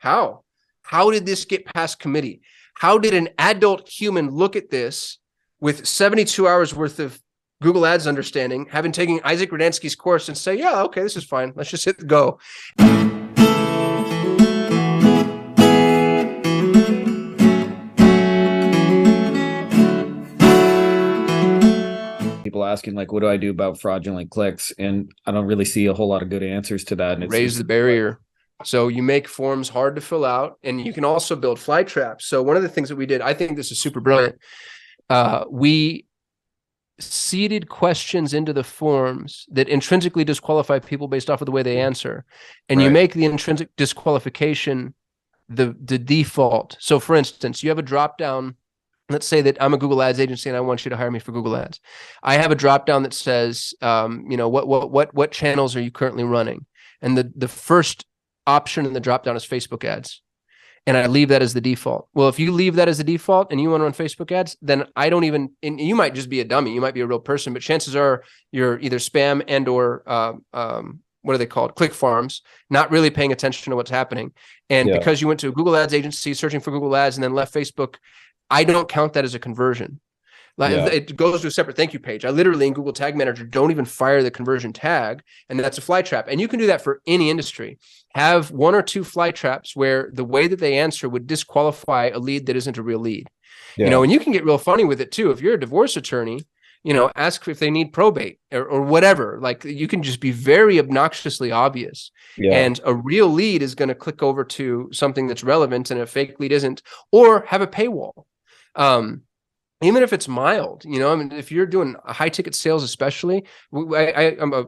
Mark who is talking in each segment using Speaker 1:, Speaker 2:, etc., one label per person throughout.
Speaker 1: How did this get past committee? How did an adult human look at this with 72 hours worth of Google Ads understanding, having taken Isaac Rudansky's course, and say, yeah, okay, this is fine. Let's just hit go.
Speaker 2: People asking, like, what do I do about fraudulent clicks? And I don't really see a whole lot of good answers to that. And
Speaker 1: raise the barrier. So you make forms hard to fill out, and you can also build fly traps. So one of the things that we did, I think this is super brilliant. We seeded questions into the forms that intrinsically disqualify people based off of the way they answer. And you make the intrinsic disqualification the default. So for instance, you have a drop down. Let's say that I'm a Google Ads agency and I want you to hire me for Google Ads. I have a drop down that says, what channels are you currently running? And the first option in the drop down is Facebook ads. And I leave that as the default. Well, if you leave that as the default and you want to run Facebook ads, then I don't even, and you might just be a dummy. You might be a real person, but chances are you're either spam and or what are they called? Click farms, not really paying attention to what's happening. And because you went to a Google Ads agency searching for Google Ads and then left Facebook, I don't count that as a conversion. It goes to a separate thank you page. I literally in Google Tag Manager don't even fire the conversion tag, and that's a fly trap. And you can do that for any industry. Have one or two fly traps where the way that they answer would disqualify a lead that isn't a real lead. And you can get real funny with it too. If you're a divorce attorney, ask if they need probate or whatever. Like, you can just be very obnoxiously obvious. And a real lead is going to click over to something that's relevant and a fake lead isn't, or have a paywall. Even if it's mild, if you're doing high ticket sales, especially, I'm a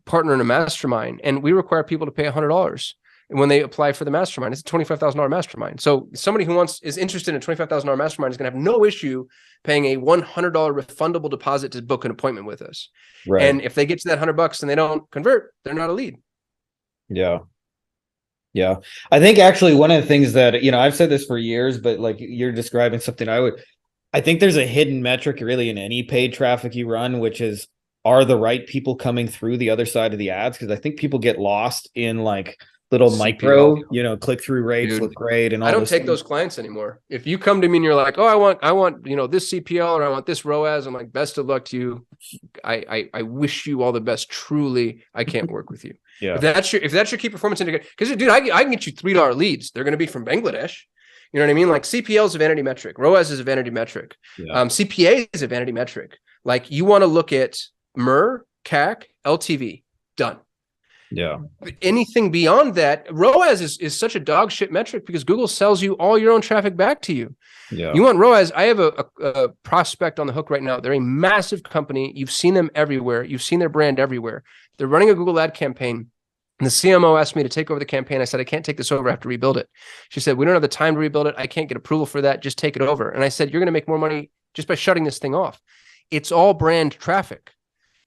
Speaker 1: partner in a mastermind, and we require people to pay $100 when they apply for the mastermind. It's a $25,000 mastermind. So somebody who is interested in a $25,000 mastermind is going to have no issue paying a $100 refundable deposit to book an appointment with us. Right. And if they get to that $100 and they don't convert, they're not a lead.
Speaker 2: Yeah. I think actually one of the things that, I've said this for years, but like you're describing something I think there's a hidden metric really in any paid traffic you run, which is, are the right people coming through the other side of the ads? Because I think people get lost in like little micro, click-through rates look great. And all
Speaker 1: I don't take those clients anymore. If you come to me and you're like, oh, I want, this CPL or I want this ROAS, I'm like, best of luck to you. I wish you all the best. Truly, I can't work with you. If that's your key performance indicator, because dude, I can get you $3 leads. They're going to be from Bangladesh. You know what I mean? Like, CPL is a vanity metric. ROAS is a vanity metric. CPA is a vanity metric. Like, you want to look at MER, CAC, LTV. Done. Anything beyond that, ROAS is such a dog shit metric because Google sells you all your own traffic back to you. You want ROAS. I have a prospect on the hook right now. They're a massive company. You've seen them everywhere. You've seen their brand everywhere. They're running a Google ad campaign. And the CMO asked me to take over the campaign. I said, I can't take this over. I have to rebuild it. She said, we don't have the time to rebuild it. I can't get approval for that. Just take it over. And I said, you're going to make more money just by shutting this thing off. It's all brand traffic.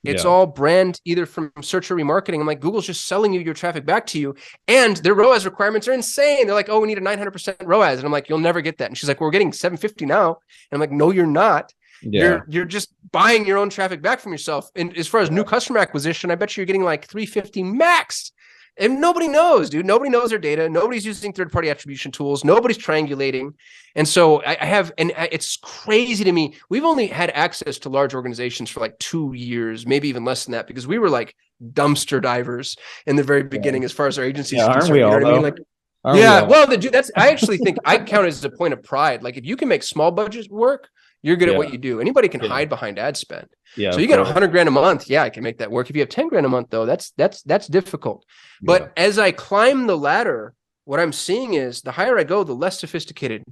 Speaker 1: It's all brand, either from search or remarketing. I'm like, Google's just selling you your traffic back to you. And their ROAS requirements are insane. They're like, oh, we need a 900% ROAS. And I'm like, you'll never get that. And she's like, well, we're getting 750 now. And I'm like, no, you're not. You're just buying your own traffic back from yourself. And as far as new customer acquisition, I bet you're getting like 350 max. And nobody knows, dude. Nobody knows their data. Nobody's using third-party attribution tools. Nobody's triangulating. And so it's crazy to me. We've only had access to large organizations for like 2 years, maybe even less than that, because we were like dumpster divers in the very beginning as far as our agencies.
Speaker 2: Aren't we all,
Speaker 1: dude, I actually think I count it as a point of pride. Like, if you can make small budgets work, you're good at what you do. Anybody can hide behind ad spend. So you get $100,000 a month. Yeah, I can make that work. If you have $10,000 a month, though, that's difficult. But as I climb the ladder, what I'm seeing is the higher I go, the less sophisticated.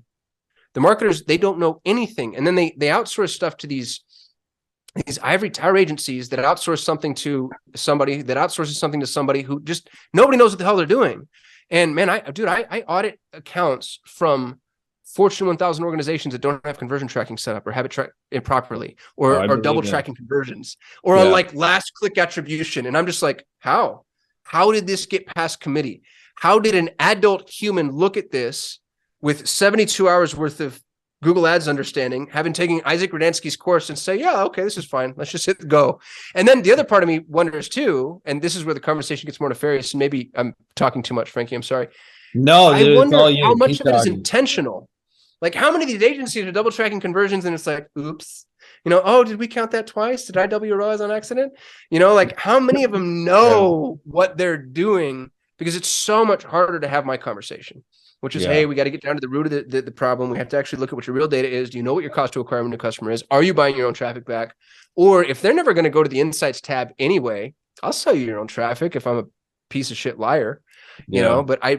Speaker 1: The marketers, they don't know anything. And then they outsource stuff to these ivory tower agencies that outsource something to somebody that outsources something to somebody who just nobody knows what the hell they're doing. And man, I audit accounts from Fortune 1000 organizations that don't have conversion tracking set up or have it tracked improperly or double tracking conversions or on like last click attribution. And I'm just like, how did this get past committee? How did an adult human look at this with 72 hours worth of Google Ads understanding, having taken Isaac Rudansky's course, and say, yeah, okay, this is fine. Let's just hit go. And then the other part of me wonders too, and this is where the conversation gets more nefarious, and maybe I'm talking too much, Frankie, I'm sorry.
Speaker 2: No,
Speaker 1: I
Speaker 2: dude, it's all
Speaker 1: wonder how
Speaker 2: you.
Speaker 1: much
Speaker 2: Keep
Speaker 1: of it is
Speaker 2: talking.
Speaker 1: intentional. Like how many of these agencies are double tracking conversions and it's like, oops, oh, did we count that twice? Did I double your ROAS on accident? Like how many of them
Speaker 2: Yeah.
Speaker 1: know what they're doing? Because it's so much harder to have my conversation, which is,
Speaker 2: Yeah.
Speaker 1: hey, we got to get down to the root of the problem. We have to actually look at what your real data is. Do you know what your cost to acquire a new customer is? Are you buying your own traffic back? Or if they're never going to go to the insights tab anyway, I'll sell you your own traffic if I'm a piece of shit liar.
Speaker 2: Yeah.
Speaker 1: But I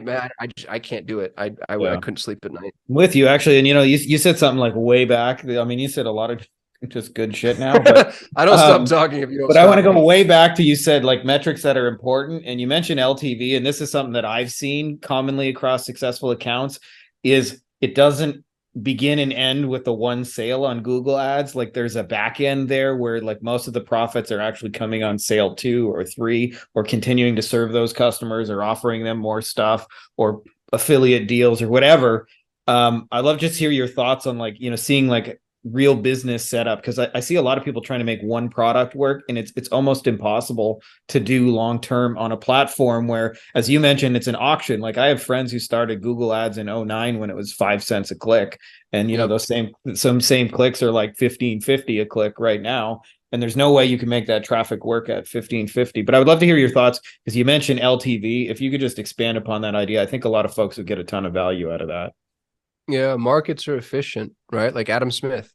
Speaker 1: can't do it. I
Speaker 2: Yeah.
Speaker 1: couldn't sleep at night.
Speaker 2: I'm with you actually. And you said something like way back. I mean, you said a lot of just good shit now, but
Speaker 1: I don't stop talking if you don't
Speaker 2: but I want to
Speaker 1: stop
Speaker 2: go
Speaker 1: me.
Speaker 2: way back to you said like metrics that are important. And you mentioned LTV, and this is something that I've seen commonly across successful accounts is it doesn't begin and end with the one sale on Google ads. Like there's a back end there where like most of the profits are actually coming on sale 2 or 3, or continuing to serve those customers or offering them more stuff or affiliate deals or whatever. I'd love to just hear your thoughts on like, seeing like real business setup, because I see a lot of people trying to make one product work, and it's almost impossible to do long term on a platform where, as you mentioned, it's an auction. Like I have friends who started Google ads in '09 when it was 5 cents a click, and
Speaker 1: Yep.
Speaker 2: those same clicks are like 15.50 a click right now, and there's no way you can make that traffic work at 15.50. But I would love to hear your thoughts, because you mentioned LTV. If you could just expand upon that idea, I think a lot of folks would get a ton of value out of that.
Speaker 1: Yeah, markets are efficient, right? Like Adam Smith.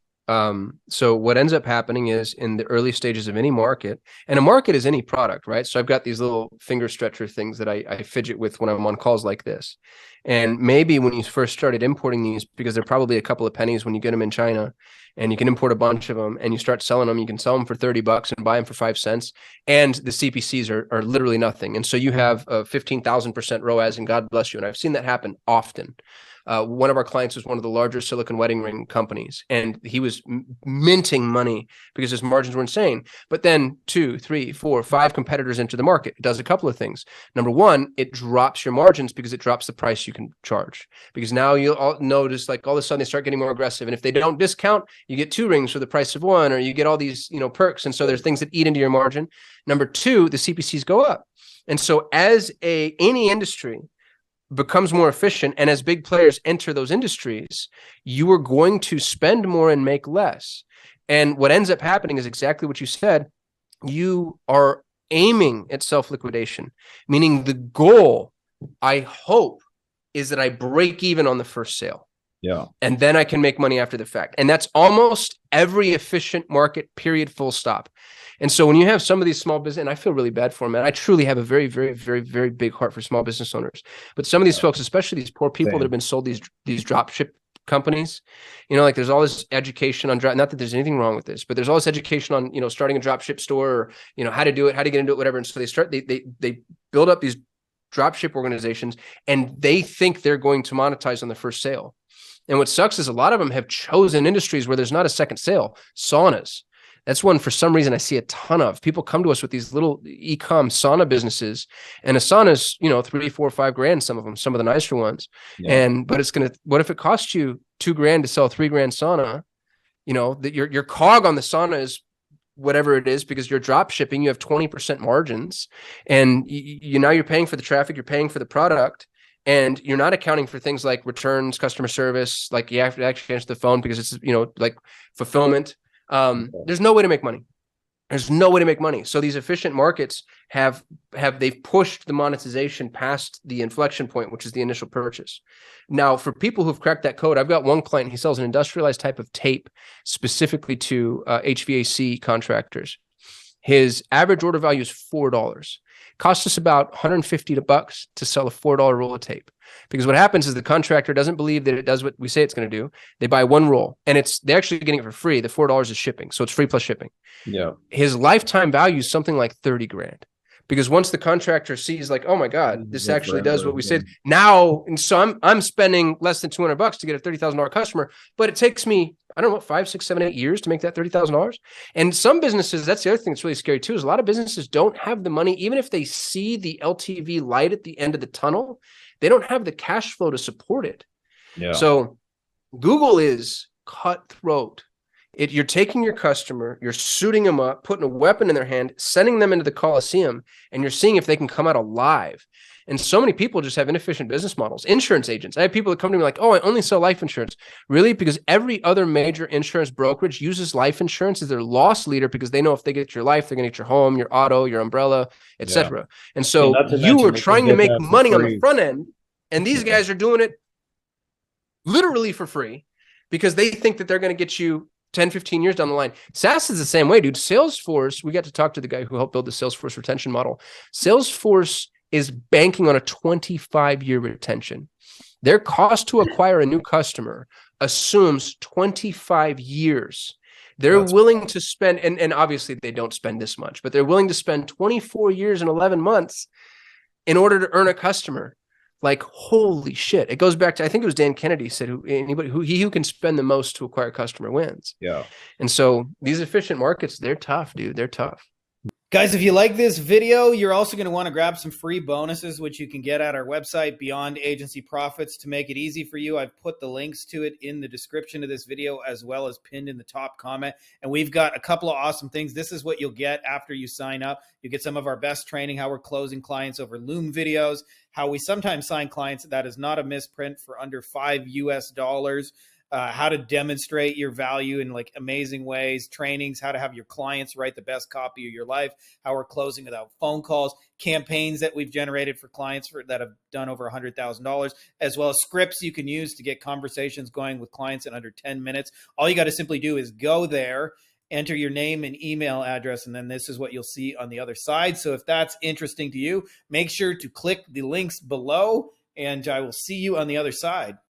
Speaker 1: So what ends up happening is in the early stages of any market, and a market is any product, right? So I've got these little finger stretcher things that I fidget with when I'm on calls like this. And maybe when you first started importing these, because they're probably a couple of pennies when you get them in China, and you can import a bunch of them and you start selling them, you can sell them for $30 and buy them for 5 cents. And the CPCs are literally nothing. And so you have a 15,000% ROAS, and God bless you. And I've seen that happen often. One of our clients was one of the larger silicon wedding ring companies, and he was minting money because his margins were insane. But then 2, 3, 4, 5 competitors enter the market. It does a couple of things. Number one, it drops your margins because it drops the price you can charge. Because now you'll all notice, like all of a sudden they start getting more aggressive. And if they don't discount, you get 2 rings for the price of 1, or you get all these perks. And so there's things that eat into your margin. Number 2, the CPCs go up. And so as any industry becomes more efficient, and as big players enter those industries, you are going to spend more and make less. And what ends up happening is exactly what you said. You are aiming at self-liquidation, meaning the goal, I hope, is that I break even on the first sale.
Speaker 2: Yeah.
Speaker 1: And then I can make money after the fact. And that's almost every efficient market, period, full stop. And so when you have some of these small business, and I feel really bad for them, and I truly have a very, very, very, very big heart for small business owners. But some of these folks, especially these poor people that have been sold these drop ship companies, like there's all this education on not that there's anything wrong with this, but there's all this education on starting a drop ship store, or how to do it, how to get into it, whatever. And so they build up these drop ship organizations, and they think they're going to monetize on the first sale. And what sucks is a lot of them have chosen industries where there's not a second sale. Saunas. That's one, for some reason, I see a ton of. People come to us with these little e-com sauna businesses, and a sauna is, $3, $4, $5 grand, some of the nicer ones.
Speaker 2: Yeah.
Speaker 1: But what if it costs you $2,000 to sell a $3,000 sauna? That your cog on the sauna is whatever it is, because you're drop shipping, you have 20% margins, and now you're paying for the traffic, you're paying for the product. And you're not accounting for things like returns, customer service, like you have to actually answer the phone because it's, like fulfillment. There's no way to make money. There's no way to make money. So these efficient markets they've pushed the monetization past the inflection point, which is the initial purchase. Now, for people who've cracked that code, I've got one client, he sells an industrialized type of tape specifically to HVAC contractors. His average order value is $4. Costs us about $150 to sell a $4 roll of tape. Because what happens is the contractor doesn't believe that it does what we say it's going to do. They buy one roll, and they're actually getting it for free. The $4 is shipping, so it's free plus shipping.
Speaker 2: Yeah.
Speaker 1: His lifetime value is something like 30 grand. Because once the contractor sees, like, oh my God, this actually does what we said now. And so I'm spending less than $200 to get a $30,000 customer, but it takes me, I don't know, 5, 6, 7, 8 years to make that $30,000. And some businesses, that's the other thing that's really scary too, is a lot of businesses don't have the money. Even if they see the LTV light at the end of the tunnel, they don't have the cash flow to support it.
Speaker 2: Yeah.
Speaker 1: So Google is cutthroat. You're taking your customer, you're suiting them up, putting a weapon in their hand, sending them into the Coliseum, and you're seeing if they can come out alive. And so many people just have inefficient business models. Insurance agents. I have people that come to me like, oh, I only sell life insurance. Really? Because every other major insurance brokerage uses life insurance as their loss leader, because they know if they get your life, they're going to get your home, your auto, your umbrella, etc. And so
Speaker 2: not to
Speaker 1: you
Speaker 2: mention
Speaker 1: are
Speaker 2: they can
Speaker 1: trying to
Speaker 2: get
Speaker 1: make
Speaker 2: that for
Speaker 1: money on the
Speaker 2: free.
Speaker 1: front end, and these
Speaker 2: Yeah.
Speaker 1: guys are doing it literally for free because they think that they're going to get you 10, 15 years down the line. SaaS is the same way, dude. Salesforce, we got to talk to the guy who helped build the Salesforce retention model. Salesforce is banking on a 25-year retention. Their cost to acquire a new customer assumes 25 years. They're willing to spend, and obviously they don't spend this much, but they're willing to spend 24 years and 11 months in order to earn a customer. Like, holy shit. It goes back to, I think it was Dan Kennedy said, he who can spend the most to acquire a customer wins.
Speaker 2: Yeah.
Speaker 1: And so these efficient markets, they're tough, dude. They're tough.
Speaker 2: Guys, if you like this video, you're also going to want to grab some free bonuses, which you can get at our website, Beyond Agency Profits. To make it easy for you, I've put the links to it in the description of this video, as well as pinned in the top comment. And we've got a couple of awesome things. This is what you'll get after you sign up. You get some of our best training, how we're closing clients over Loom videos, how we sometimes sign clients that is not a misprint for under $5 US, how to demonstrate your value in like amazing ways, trainings, how to have your clients write the best copy of your life, how we're closing without phone calls, campaigns that we've generated for clients that have done over $100,000, as well as scripts you can use to get conversations going with clients in under 10 minutes. All you got to simply do is go there, enter your name and email address, and then this is what you'll see on the other side. So if that's interesting to you, make sure to click the links below, and I will see you on the other side.